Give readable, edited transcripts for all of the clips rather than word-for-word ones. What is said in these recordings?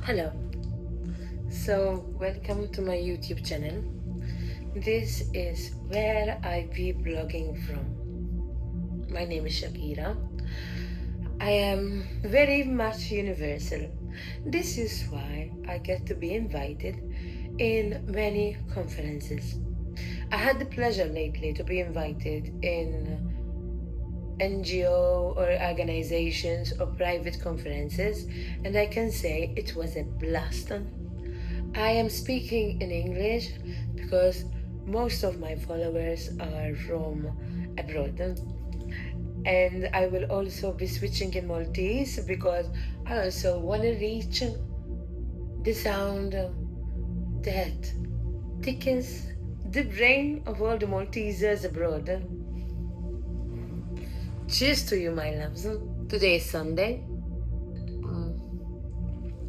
Hello. So, welcome to my YouTube channel. This is where I be blogging from. My name is Shakira. I am very much universal. This is why I get to be invited in many conferences. I had the pleasure lately to be invited in NGO or organizations or private conferences, and I can say it was a blast. I am speaking in English because most of my followers are from abroad. And I will also be switching in Maltese because I also want to reach the sound that tickles the brain of all the Maltesers abroad. Cheers to you, my loves. Today is Sunday.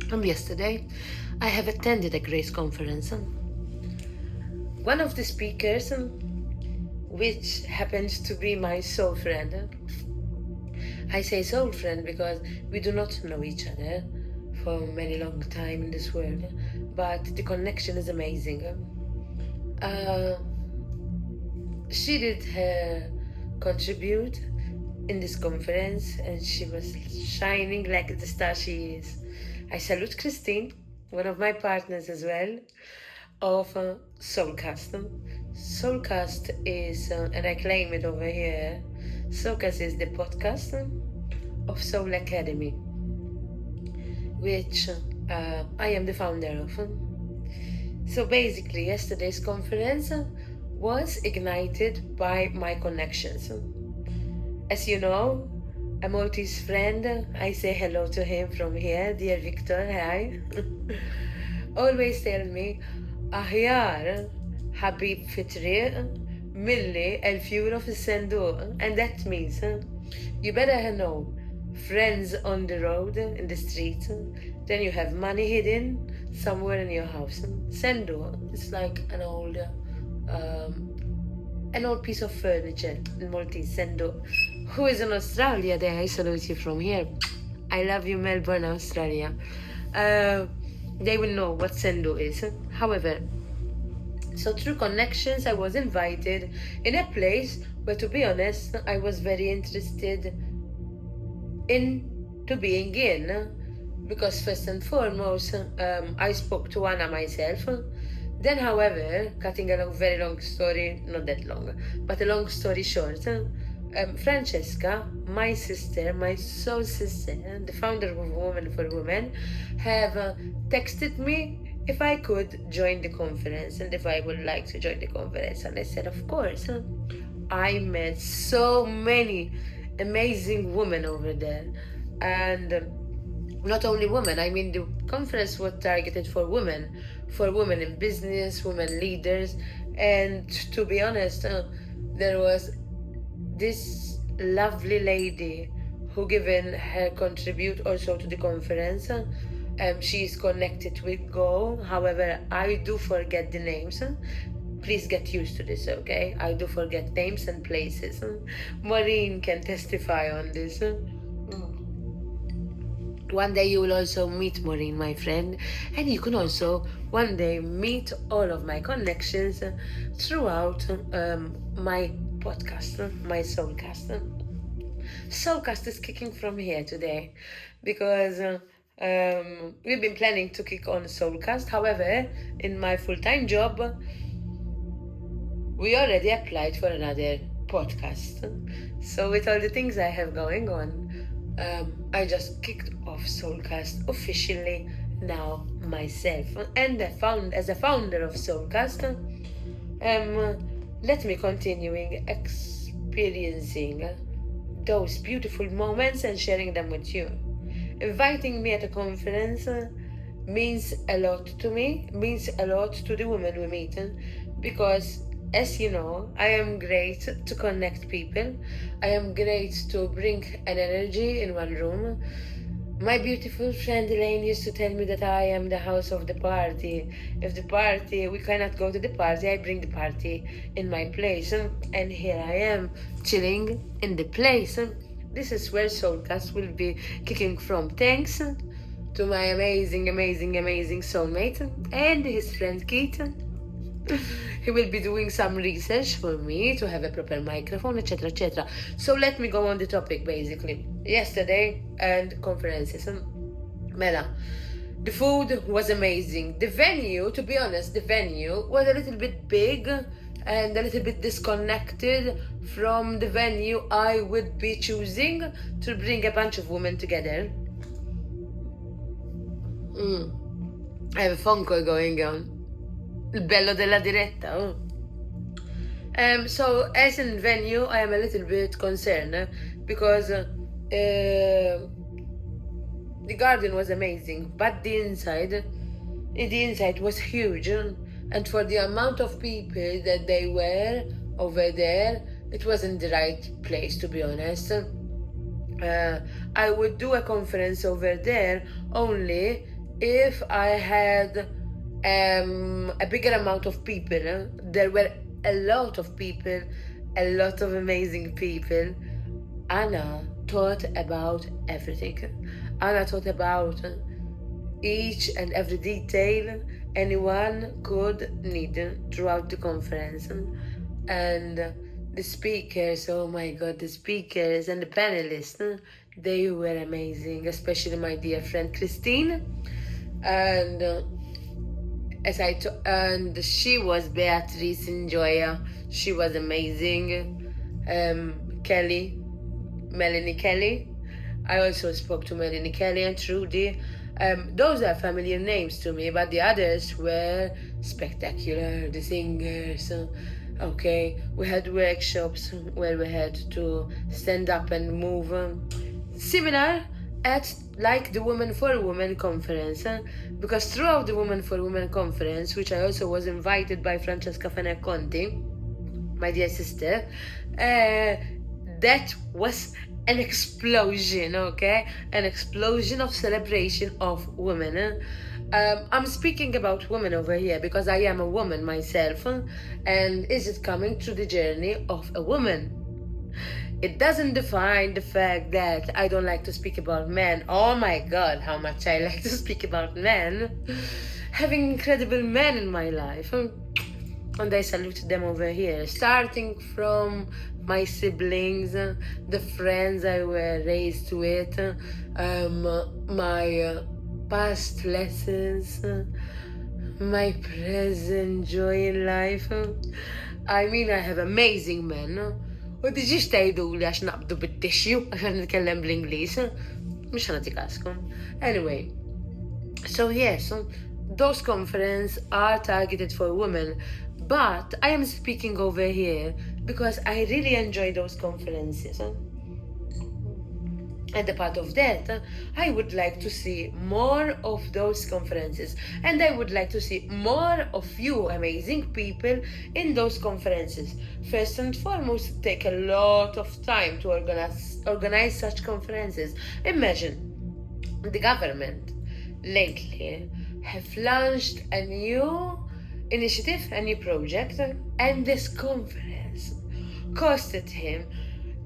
And yesterday, I have attended a Grace conference. One of the speakers, which happens to be my soul friend. I say soul friend because we do not know each other for a many long time in this world, but the connection is amazing. She did her contribute in this conference and she was shining like the star she is. I salute Christine, one of my partners as well, of Soalcast. Soalcast is, and I claim it over here, Soalcast is the podcast of Soul Academy, which I am the founder of. So basically, yesterday's conference was ignited by my connections. As you know, a Maltese friend, I say hello to him from here, dear Victor, hi. Always tell me, aħjar ħabib fit-triq milli €1000 fis-senduq, and that means you better know friends on the road, in the street, then you have money hidden somewhere in your house. Senduq, it's like an old piece of furniture in Maltese. Senduq. Who is in Australia there? I salute you from here. I love you, Melbourne, Australia. They will know what Senduq is. However, so through connections, I was invited in a place where, to be honest, I was very interested into being in, because first and foremost, I spoke to Anna myself. Then, however, cutting a very long story, not that long, but a long story short, Francesca, my sister, my soul sister, the founder of Women for Women, have texted me if I could join the conference and if I would like to join the conference. And I said, of course. I met so many amazing women over there. And not only women, I mean, the conference was targeted for women in business, women leaders. And to be honest, there was this lovely lady who given her contribute also to the conference. She is connected with Go. However, I do forget the names. Please get used to this, okay? I do forget names and places. Maureen can testify on this. One day you will also meet Maureen, my friend, and you can also one day meet all of my connections throughout my podcast, my Soalcast. Soalcast is kicking from here today because we've been planning to kick on Soalcast. However, in my full-time job, we already applied for another podcast. So with all the things I have going on, I just kicked off Soalcast officially now myself. And as a founder of Soalcast, let me continuing experiencing those beautiful moments and sharing them with you. Inviting me at a conference means a lot to me, means a lot to the women we meet, because as you know, I am great to connect people. I am great to bring an energy in one room. My beautiful friend Elaine used to tell me that I am the house of the party. If we cannot go to the party, I bring the party in my place. And here I am, chilling in the place. This is where Soalcast will be kicking from. Thanks to my amazing, amazing, amazing soulmate and his friend Keith. He will be doing some research for me to have a proper microphone, etc., etc. So let me go on the topic, basically. Yesterday and conferences. Mela, the food was amazing. The venue, to be honest, the venue was a little bit big and a little bit disconnected from the venue I would be choosing to bring a bunch of women together. I have a phone call going on. Il bello della diretta. Oh. So as in venue, I am a little bit concerned because the garden was amazing, but the inside was huge, and for the amount of people that they were over there, it wasn't the right place, to be honest. I would do a conference over there only if I had a bigger amount of people. There were a lot of people, a lot of amazing people. Anna thought about everything. Anna thought about each and every detail anyone could need throughout the conference. And the speakers, oh my god, the speakers and the panelists, they were amazing, especially my dear friend Christine. And and she was Beatrice Njoya. She was amazing. Melanie Kelly. I also spoke to Melanie Kelly and Trudy. Those are familiar names to me, but the others were spectacular. The singers. Okay, we had workshops where we had to stand up and move. Similar at like the Women for Women conference, because throughout the Women for Women conference, which I also was invited by Francesca Conti, my dear sister, that was an explosion, okay? An explosion of celebration of women. I'm speaking about women over here because I am a woman myself, and is it coming through the journey of a woman? It doesn't define the fact that I don't like to speak about men. Oh my god, how much I like to speak about men. Having incredible men in my life. And I salute them over here. Starting from my siblings, the friends I were raised with, my past lessons, my present joy in life. I mean, I have amazing men. U diġiġ tajdu li għax naqbdu bit-tixju, għax nitkellem bl-Inglis. Mux ħana tikaskom. Anyway, so yes, those conferences are targeted for women, but I am speaking over here because I really enjoy those conferences. And a part of that, I would like to see more of those conferences. And I would like to see more of you amazing people in those conferences. First and foremost, it takes a lot of time to organize such conferences. Imagine, the government lately have launched a new initiative, a new project, and this conference costed him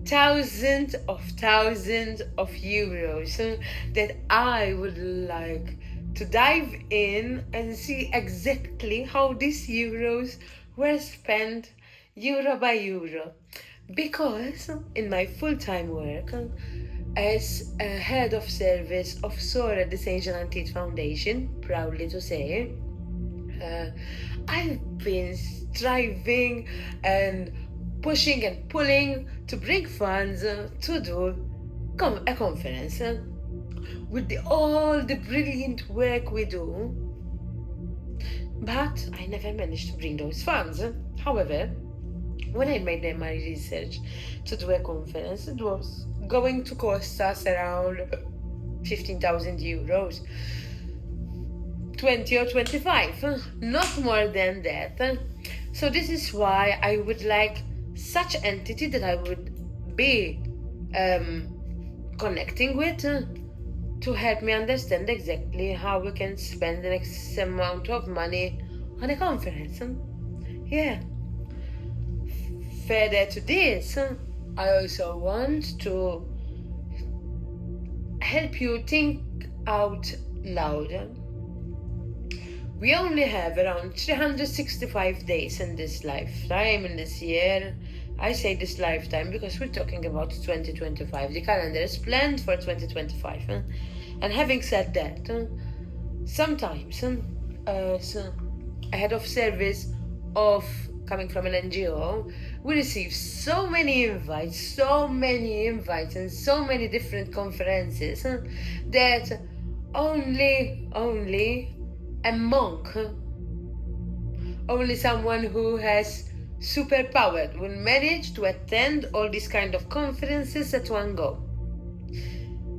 thousands of euros that I would like to dive in and see exactly how these euros were spent euro by euro. Because in my full-time work as a head of service of SOAR at the St. John Antide Foundation, proudly to say, I've been striving and pushing and pulling to bring funds to do a conference with all the brilliant work we do, but I never managed to bring those funds. However, when I made my research to do a conference, it was going to cost us around 15,000 euros, 20 or 25, not more than that. So this is why I would like such entity that I would be connecting with to help me understand exactly how we can spend the next amount of money on a conference. Yeah. Further to this, I also want to help you think out loud. We only have around 365 days in this lifetime, in this year. I say this lifetime because we're talking about 2025. The calendar is planned for 2025. And having said that, sometimes, so ahead of service of coming from an NGO, we receive so many invites, and so many different conferences that only a monk, only someone who has superpower will manage to attend all these kind of conferences at one go.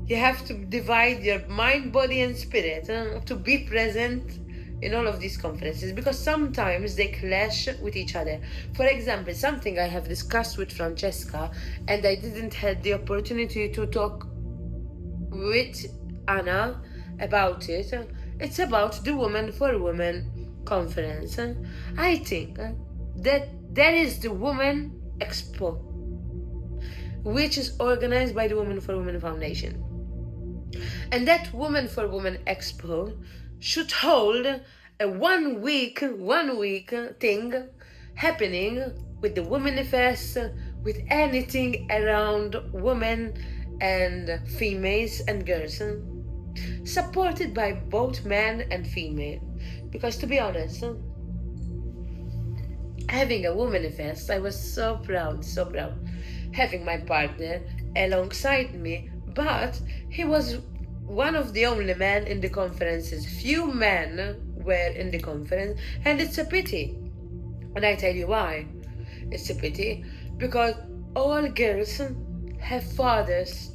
You have to divide your mind, body and spirit to be present in all of these conferences, because sometimes they clash with each other. For example, something I have discussed with Francesca and I didn't have the opportunity to talk with Anna about it. It's about the Woman for Women conference. I think that there is the Woman Expo, which is organized by the Women for Women Foundation. And that Women for Women Expo should hold a one week thing happening with the Womanifest, with anything around women and females and girls, supported by both men and female. Because to be honest, having a Womanifest, I was so proud, having my partner alongside me, but he was one of the only men in the conferences. Few men were in the conference, and it's a pity. And I tell you why. It's a pity because all girls have fathers.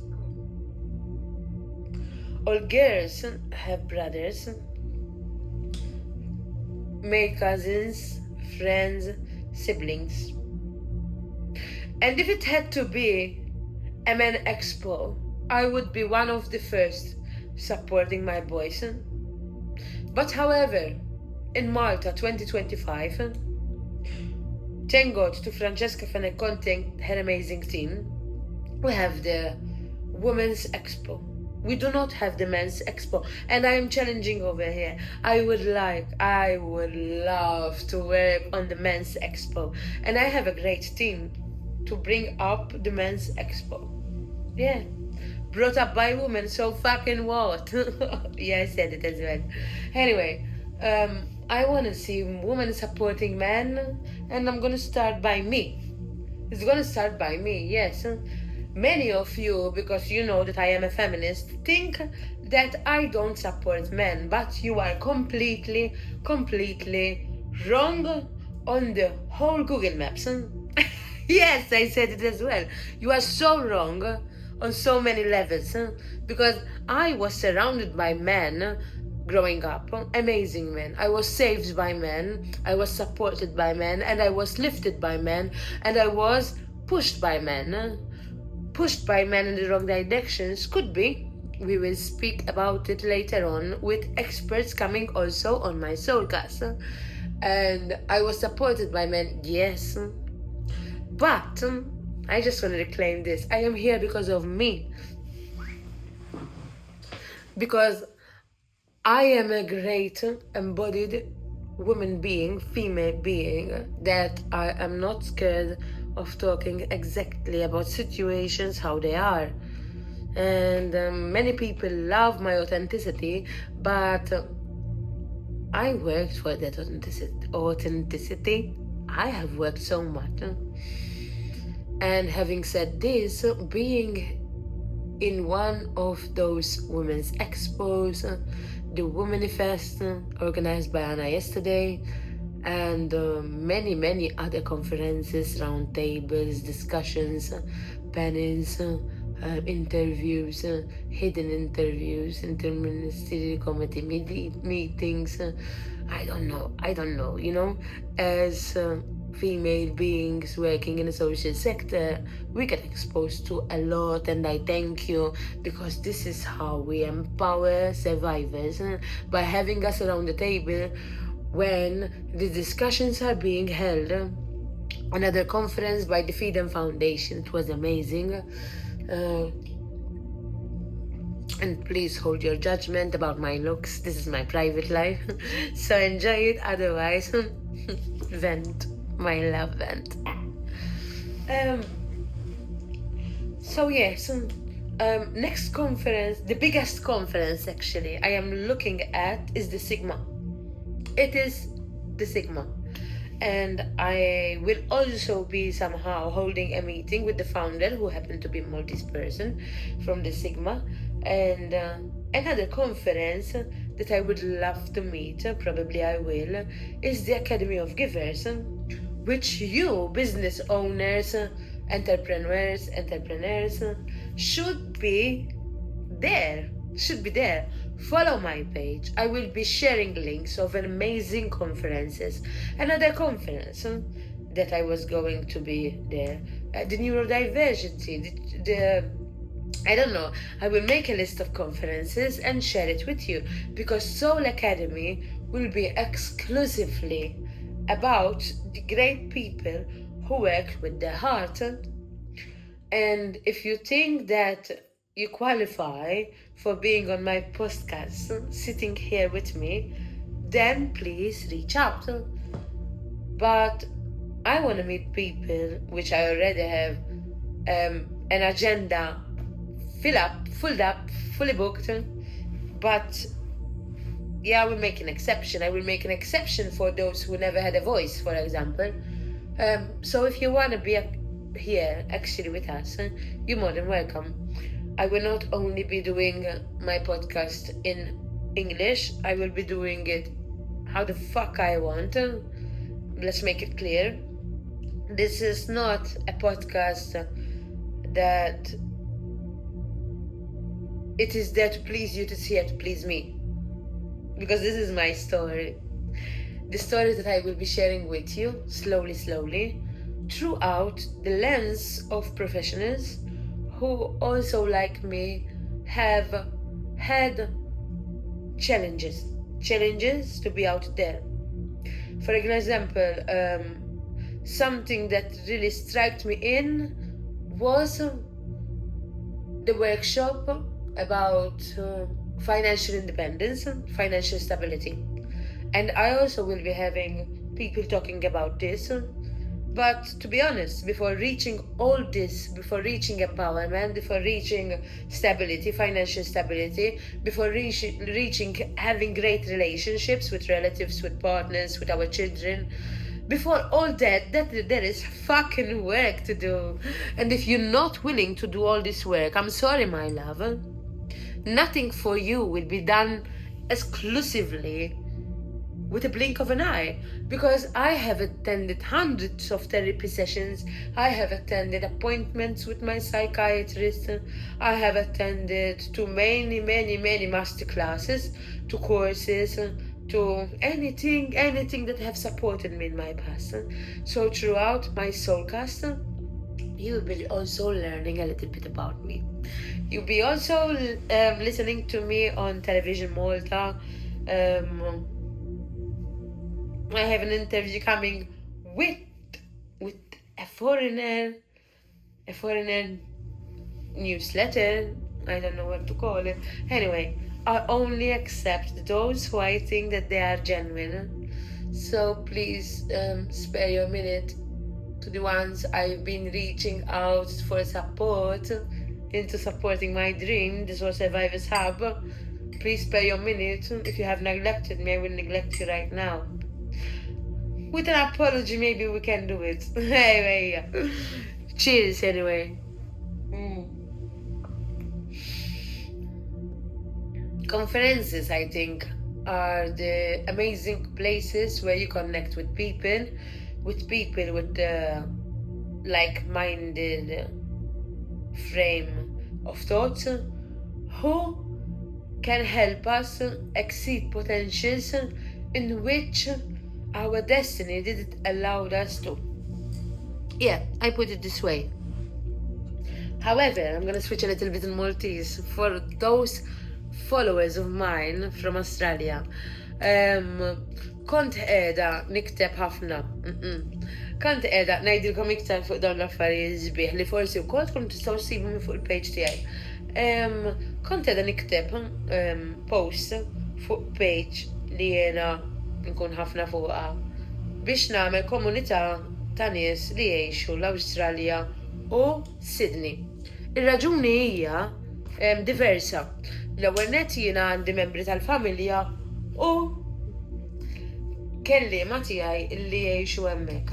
All girls have brothers, male cousins, friends, siblings. And if it had to be a men expo, I would be one of the first supporting my boys. But however, in Malta 2025, thank God to Francesca Faneconte and her amazing team, we have the Women's Expo. We do not have the Men's Expo, and I am challenging over here. I would love to work on the Men's Expo, and I have a great team to bring up the Men's Expo. Yeah, brought up by women, so fucking what? Yeah, I said it as well. Anyway, I want to see women supporting men, and I'm gonna start by me. It's gonna start by me, yes. Many of you, because you know that I am a feminist, think that I don't support men, but you are completely wrong on the whole Google Maps. Yes, I said it as well. You are so wrong on so many levels, because I was surrounded by men growing up, amazing men. I was saved by men, I was supported by men, and I was lifted by men, and I was pushed by men. Pushed by men in the wrong directions, could be. We will speak about it later on with experts coming also on my Soalcast. And I was supported by men, yes. But I just want to reclaim this. I am here because of me. Because I am a great embodied woman being, female being, that I am not scared of talking exactly about situations how they are. And many people love my authenticity, but I worked for that authenticity. I have worked so much. And having said this, being in one of those women's expos, the Womanifest organized by Anna yesterday, and many other conferences, round tables, discussions, panels, interviews, hidden interviews, interministerial committee meetings. I don't know, you know, as female beings working in the social sector, we get exposed to a lot, and I thank you, because this is how we empower survivors, by having us around the table when the discussions are being held. Another conference by the Freedom Foundation, it was amazing. And please hold your judgment about my looks. This is my private life. So enjoy it. Otherwise, vent. My love, vent. So yes, next conference, the biggest conference actually I am looking at is the Sigma. It is the Sigma. And I will also be somehow holding a meeting with the founder, who happened to be a Maltese person from the Sigma. And another conference that I would love to meet, probably I will, is the Academy of Givers, which you, business owners, entrepreneurs, should be there. Follow my page. I will be sharing links of amazing conferences. Another conference that I was going to be there, the neurodiversity, the I don't know. I will make a list of conferences and share it with you, because Soul Academy will be exclusively about the great people who work with their heart. And if you think that you qualify for being on my podcast, sitting here with me, then please reach out. But I want to meet people, which I already have an agenda filled up, fully booked. But yeah, I will make an exception. I will make an exception for those who never had a voice, for example. So if you want to be here actually with us, you're more than welcome. I will not only be doing my podcast in English, I will be doing it how the fuck I want. Let's make it clear. This is not a podcast that it is there to please you, it's here to please me. Because this is my story. The story that I will be sharing with you, slowly, throughout the lens of professionals who also, like me, have had challenges to be out there. For example, something that really struck me in was the workshop about financial independence, financial stability. And I also will be having people talking about this. But to be honest, before reaching all this, before reaching empowerment, before reaching stability, financial stability, before reaching having great relationships with relatives, with partners, with our children, before all that there is fucking work to do. And if you're not willing to do all this work, I'm sorry, my love, nothing for you will be done exclusively with a blink of an eye. Because I have attended hundreds of therapy sessions, I have attended appointments with my psychiatrist, I have attended to many master classes, to courses, to anything that have supported me in my past. So throughout my Soalcast, you'll be also learning a little bit about me. You'll be also listening to me on television Malta. I have an interview coming with a foreigner newsletter. I don't know what to call it. Anyway, I only accept those who I think that they are genuine. So please spare your minute to the ones I've been reaching out for support into supporting my dream. This was Survivors Hub. Please spare your minute. If you have neglected me, I will neglect you right now. With an apology, maybe we can do it. Anyway, yeah. Cheers anyway. Conferences, I think, are the amazing places where you connect with people with like-minded frame of thoughts who can help us exceed potentials in which our destiny didn't allow us to. Yeah, I put it this way. However, I'm gonna switch a little bit in Maltese for those followers of mine from Australia. Kont qiegħda nikteb ħafna. Kont qiegħda ngħidilkom iktar fuq dawn l-affarijiet ġbieħ li forsi wkoll tkun tistgħu ssibhom fuq il-page tiegħi. kont edha nikteb post fuq page li jena nkun ħafna fuqha biex nagħmel komunità ta' nies li jgħixu l-Awstralja u Sydney. Ir-raġuni hija diversa. L-ewwel nett jiena għandi membri tal-familja u kelliema tiegħi li jgħixu hemmhekk.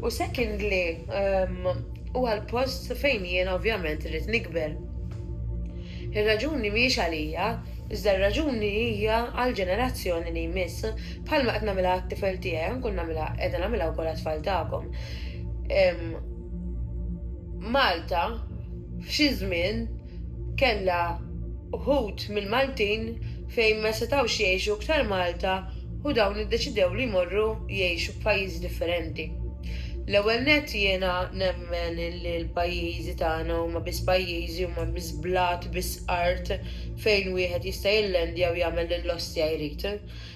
U secondly, huwa l-post fejn jiena ovvjament irid nikber. Ir-raġuni mhijiex għalija, iżda r-raġuni hija għall-ġenerazzjoni li jmiss. Bħalma qed nagħmilha għat-tifel tiegħi, nkun qiegħda nagħmilha wkoll għat-tfal tagħkom. Malta f'xi żmien kellha uħud mill-Maltin fejn ma setgħux jgħixu aktar Malta u dawn iddeċidew li jmorru jgħixu f'pajjiżi differenti. L-ewwel nett jiena nemmen li l-pajjiżi tagħna huma biss pajjiżi huma biss blat biss art fejn wieħed jista' jillendja u jagħmel lill-ostja jrid.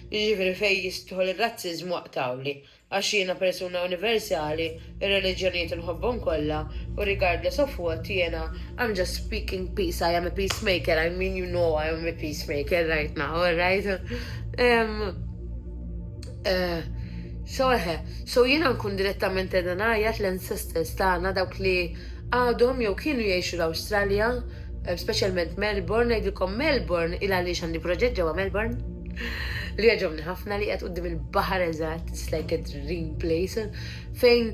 Jiġifieri fejn jistħol ir-razziżmu waqtawli għax jiena persuna universali, ir-reliġjonijiet inħobbhom kollha u regardless of what jiena I'm just speaking peace, I am a peacemaker, I mean you know I am a peacemaker right now, all right? So jiena nkun direttament edha ngħajjat l-ancestors tagħna dawk li għadhom jew kienu jgħixu l-Awstralja, speċjalment Melbourne, ngħidilkom Melbourne il għaliex għandi proġett ġewwa Melbourne li għaġobni ħafna li qed quddiem il-baħar eżatt, it's like a dream place fejn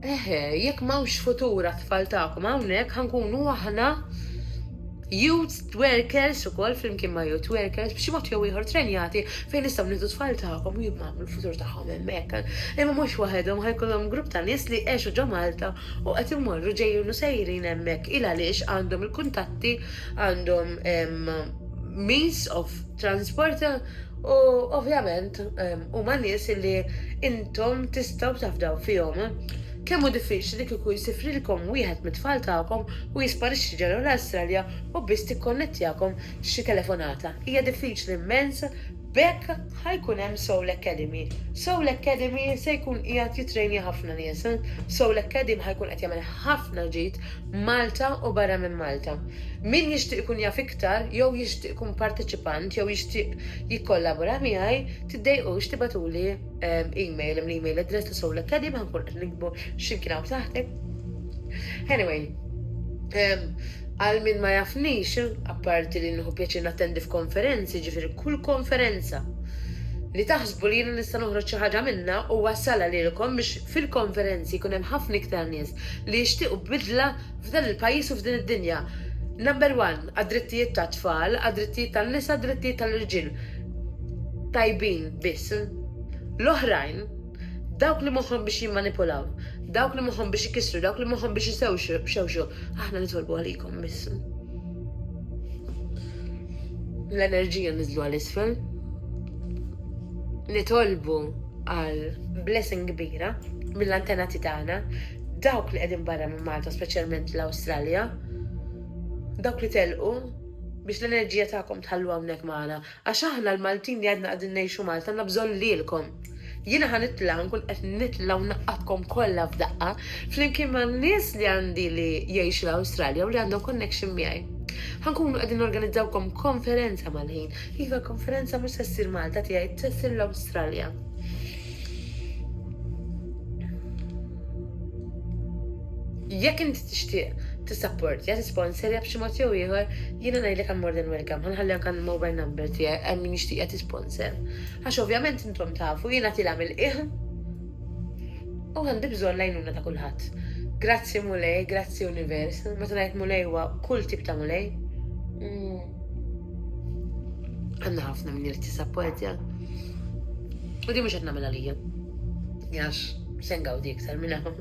jekk m'hawnx futur għat-tfal tagħkom hawnhekk ħankunu aħna youth workers ukoll flimkien ma' youth workers b'xi mod jew ieħor trenjati fejn nistgħu nieħdu tfal tagħkom u jibgħamlu l-futur tagħhom hemmhekk. Imma mhux waħedhom ħajkollhom grupp ta' nies li għexu ġo Malta u qed imorru ġejjin u sejrin hemmhekk il għaliex għandhom il-kuntatti, għandhom means of transport u ovvjament huma nies li intom tistgħu tafdaw fihom. Kemm hu diffiċli kieku jsifrilkom wieħed mit-tfal tagħkom u jisparixxi ġewwa l-Awstralja u biss tikkonnettjakom xi telefonata. Hija diffiċli immens bekk ħajkun hemm Soul Academy. Soul Academy se jkun qiegħed jitrejni ħafna nies. Soul Academy ħajkun qed jagħmel ħafna ġid Malta u barra minn Malta. Min jixtieq ikun jaf iktar jew jixtieq ikun parteċipant jew jixtieq jikkollabora miegħi tiddejqux tibatuli email l-email address ta' Soul Academy ħankun qed nikbu x'imkien hawn taħtek. Anyway, għal min ma jafnix, apparti li nħu pjaċir nattendi f'konferenzi, ġifiri kull konferenza li taħsbu li jina nista' noħroġ xi ħaġa minnha u wassala lilkom biex fil-konferenzi jkun hemm ħafna iktar nies li jixtiequ bidla f'dan il-pajjiż u f'din id-dinja. Number 1, għad-drittijiet ta' tfal, għad-drittijiet tan-nisa, għad-drittijiet tal-irġiel. Tajbin biss. L-oħrajn, dawk li moħħhom biex jimmanipulaw, dawk li moħħhom biex jikissru, dawk li moħħhom biex jisewxu, aħna nitolbu għalikom biss. L-enerġija niżlu għal-isfel. Nitolbu għal blessing kbira mill-antenati tagħna, dawk li qegħdin barra minn Malta, speċjalment l-Awstralja, dawk li telqu biex l-enerġija tagħkom tħallu hawnhekk magħna. Għax aħna l-Maltin li għadna qegħdin ngħixu Malta għandna bżonn lilkom. Jiena ħanitla' nkun qed nitla' u naqqatkom kollha f'daqqa flimkien ma' nies li għandi li jgħixu l-Awstralja u li għandhom connection miegħi. Ħankunu qegħdin organizzawkom konferenza mal-ħin. Iva konferenza mhux se ssir Malta tiegħi, se ssir l-Awstralja. Jekk inti tixtieq tissapport, tisponsorja b'xi mod jew ieħor, jiena ngħidlek I'm more than welcome. Ħanħalli anke l-mobile number tiegħi hemm min jixtieq tisponsor. Għax ovvjament intom tafu jiena tilgħamel u għandi bżonn l-għajnuna ta' kulħadd. Grazzi mulej, grazzi univers. Meta ngħid mulej huwa kull tip ta' mulej. Għandna ħafna min irid tisapportja. U di mhux qed nagħmel għalija. Għax se ngawdi iktar minn hawn.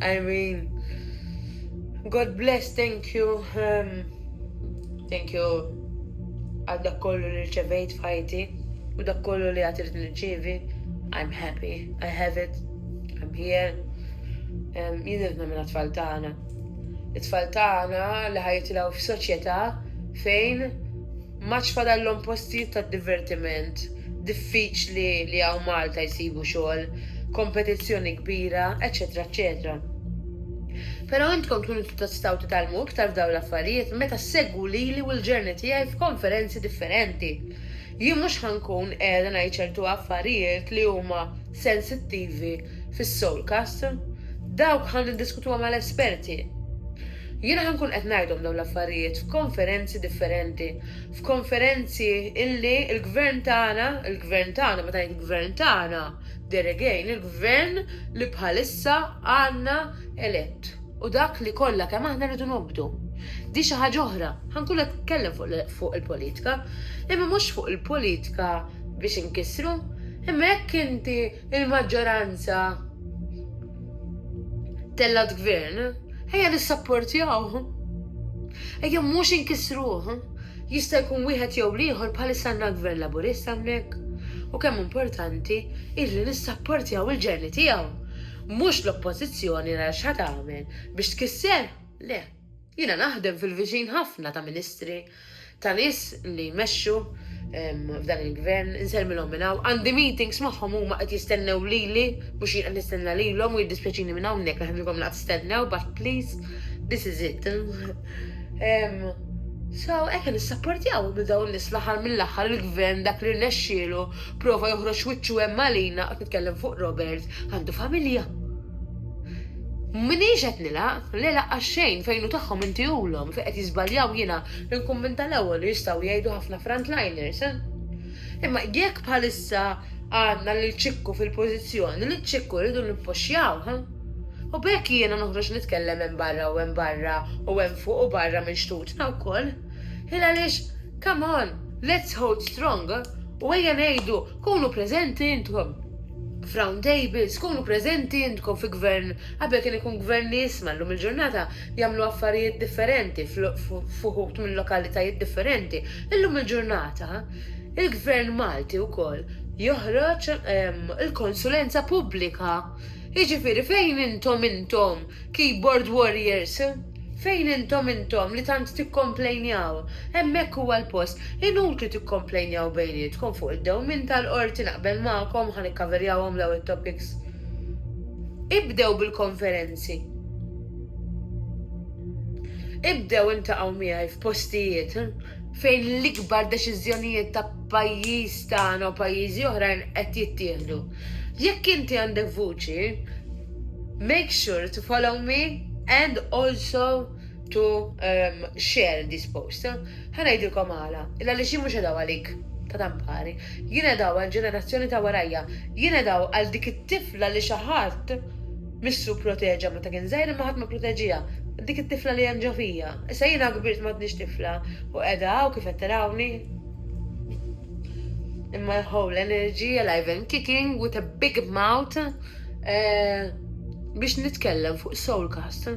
I mean, God bless, thank you. Thank you għal dak kollu li rċevejt f'ħajti u dak kollu li għad irid nirċievi. I'm happy, I have it, I'm here. Jidilna minn it-tfal tagħna. It-tfal tagħna li ħajtilgħu f'soċjetà fejn maċ fadallhom postijiet ta' divertiment, diffiċli li hawn Malta jsibu xogħol, kompetizzjoni kbira, eċetera, eċetera. Pero intkom tkunu tistgħu titgħallmu iktar f'dawn l-affarijiet meta segwu lili u l-ġurney tiegħi f'konferenzi differenti. Jien mhux ħankun qiegħda ngħid ċertu affarijiet li huma sensittivi fis-Soalcast, dawk ħan niddiskutuha mal-esperti. Jiena ħankun qed ngħidhom dawn l-affarijiet f'konferenzi differenti, f'konferenzi illi il-gvern tagħna, meta ngħid il-gvern tagħna, there again, il-gvern li bħalissa għandna elett. U dak li kollha kemm aħna rridu nobdu. Di xi ħaġa oħra, ħankun qed nitkellem fuq il-politika, imma mhux fuq il-politika biex inkissru, imma jekk inti il-maġġoranza tellat gvern, ejja nissapportjaw. Ejja mhux inkissruh. Jista' jkun wieħed jew ieħor bħalissa għandna gvern laburista hawnhekk. U kemm importanti illi nissapportjaw il-ġerni tiegħu. Mhux l-oppożizzjoni nara x'ħad tagħmel biex tkisser. Le, jiena naħdem fil-viċin ħafna ta' ministri, ta' nies li jmexxu f'dan il-gvern, inselmilhom minn hawn, għandi meetings magħhom huma qed jistennew lili, mhux jien qed nistenna lilhom u jiddispjaċini minn hawnhekk naħdilkom naqgħod tistennew, but please, this is it. So, ekka nissapportjaw bil dawn nies l-aħħar mill-aħħar il-gvern dak li rnexxielu prova joħroġ wiċċu hemm għalina qed nitkellem fuq Robert għandu familja. Minix qed nilaq, li laqqas xejn fejn hu tagħhom intihulhom fejn qed jiżbaljaw jiena l-inkummenta l-ewwel li jistgħu jgħidu ħafna frontliners. Imma jekk bħalissa għandna li ċikku fil-pożizzjoni li ċikku rridu nippoxxjaw, u bekk jiena noħroġ nitkellem hemm barra u hemm fuq u barra minn xtutna wkoll. Il għaliex, come on, let's hold strong u ejja ngħidu kunu preżenti intkom f'round tables, kunu preżenti intkom fi gvern, qabel kien ikun gvern li jisma' llum il-ġurnata jagħmlu affarijiet differenti fuq minn lokalitajiet differenti. Illum il-ġurnata il-gvern Malti wkoll joħroġ il-konsulenza pubblika. Jiġifieri fejn intom keyboard warriors, fejn intom li tant tikkomplejnjaw, hemmhekk huwa l-post, inutli tikkomplejnjaw bejnietkom fuq id-dewmien tal-qorti naqbel magħkom ħan ikkaverjawhom dawn it-topics. Ibdew bil-konferenzi. Ibdew intaqgħu miegħi f'postijiet fejn l-ikbar deċiżjonijiet ta' pajjiż tagħna u pajjiżi oħrajn qed jittieħdu. Jekk inti għandek vuċi, make sure to follow me and also to share this post. Ħanajdilkom għala, illa li xi mhux edaw għalik ta' tampari, jien edaw għal-ġenerazzjoni ta' warajja, jien edaw għal dik it-tifla li xi ħadd missu proteġa meta kien żgħir imma ħadd ma proteġija. Dik it-tifla li hemm ġofija. Issa jiena kbirt m'għadniex tifla u qiegħda u kif qed tarawni. In my whole energy, alive and kicking, with a big mouth, biex nitkellem fuq Soalcast,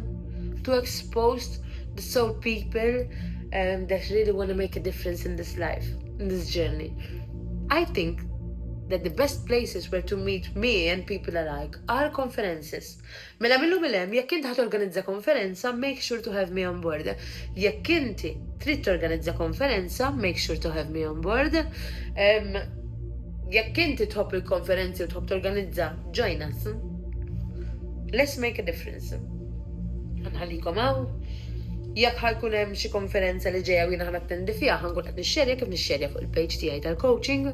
to expose the soul people that really want to make a difference in this life, in this journey. I think that the best places where to meet me and people alike are conferences. Mela millu millem, jekk inti ħat organizza konferenza, make sure to have me on board. Jekk inti trid organizza konferenza, make sure to have me on board. Jekk inti tħobb il-konferenzi u tħobb torganizza, join us. Let's make a difference. Nħallikom hawn. Jekk ħajkun hemm xi konferenza li ġejja u jiena ħanattendi fiha, ħankun qed nixxerja kif nixxerja fuq il-page tiegħi tal-coaching.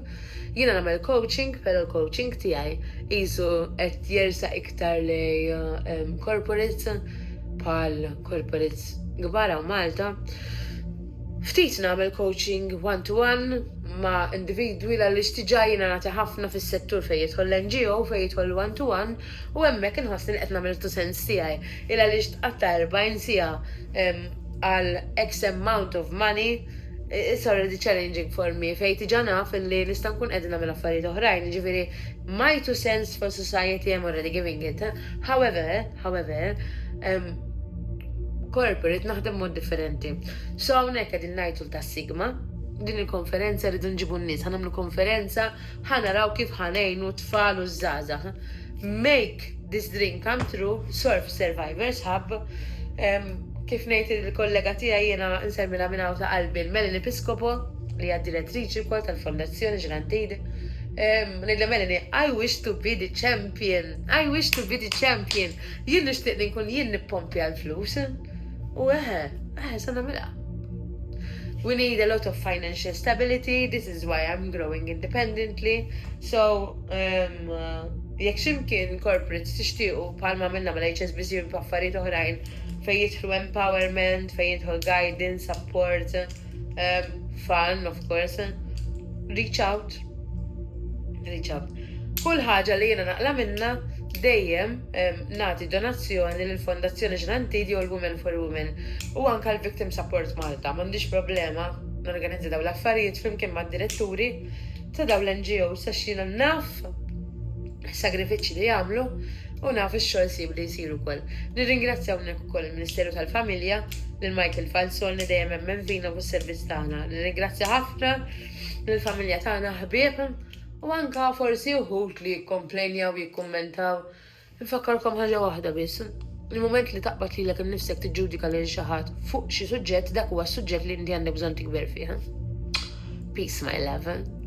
Jiena nagħmel coaching, però l-coaching tiegħi qisu qed jersaq iktar lej corporates bħal corporates kbar hawn Malta. Ftit nagħmel coaching one-to-one ma' individwi li xtiġa jiena nagħti ħafna fis-settur fejn jidħol l-NGO fejn jidħol one-to-one u hemmhekk inħossni qed nagħmel tu-sens tiegħi. Ila li xtqatta 40 siegħa għal X amount of money, it's already challenging for me. Fejn tiġa naf li nista' nkun qegħdin nagħmel affarijiet oħrajn, jiġifieri my 2 cents for society I'm already giving it. However, corporate naħdem mod differenti. So hawnhekk qegħdin ngħidu tas-sigma, din il-konferenza rridu nġibu n-nies, ħanamlu konferenza, ħanaraw kif ħanejnu tfal u żgħażagħ. Make this dream come true, Surf Survivors Hub. Kif ngħid il-kollega tiegħi jiena nsemmilha minn hawn ta' qalbi l-Melanie Episkopo li hija direttriċi wkoll tal-Fondazzjoni Ġrantid Nidla Melanie, I wish to be the champion. I wish to be the champion. Jien nishtiq li nkun jien nippompja l-flus. U sana mela. We need a lot of financial stability. This is why I'm growing independently. So, jekk ximkien corporates tixtiequ bħalma minna mal-HSBC u b'affarijiet oħrajn fejn jidħlu empowerment, fejn jidħlu guidance, support, fun, of course. Reach out. Kull ħaġa li jiena naqla minna dejjem nagħti donazzjoni lill-Fondazzjoni Ġnantidi u l-Women for Women u anke l-Victim Support Malta. M'għandix problema norganizza dawn l-affarijiet flimkien mad-diretturi ta' dawn l-NGOs għax jiena naf sagrifiċċji li jagħmlu u naf ix-xogħol sib li jsiru wkoll. Nirringrazzja hawnhekk ukoll il-Ministeru tal-Familja lil Michael Falzon li dejjem hemm fina fis-servizz tagħna. Nirringrazzja ħafna lill-familja tagħna ħbieb u anka forsi uħud li jikkomplenjaw, jikkommentaw. Nfakkarkom ħaġa waħda biss. Il-moment li taqbad lilek innifsek tiġġudika lil xi ħadd fuq xi suġġett dak huwa s-suġġett li inti għandek bżonn tikber fih. Peace, my love.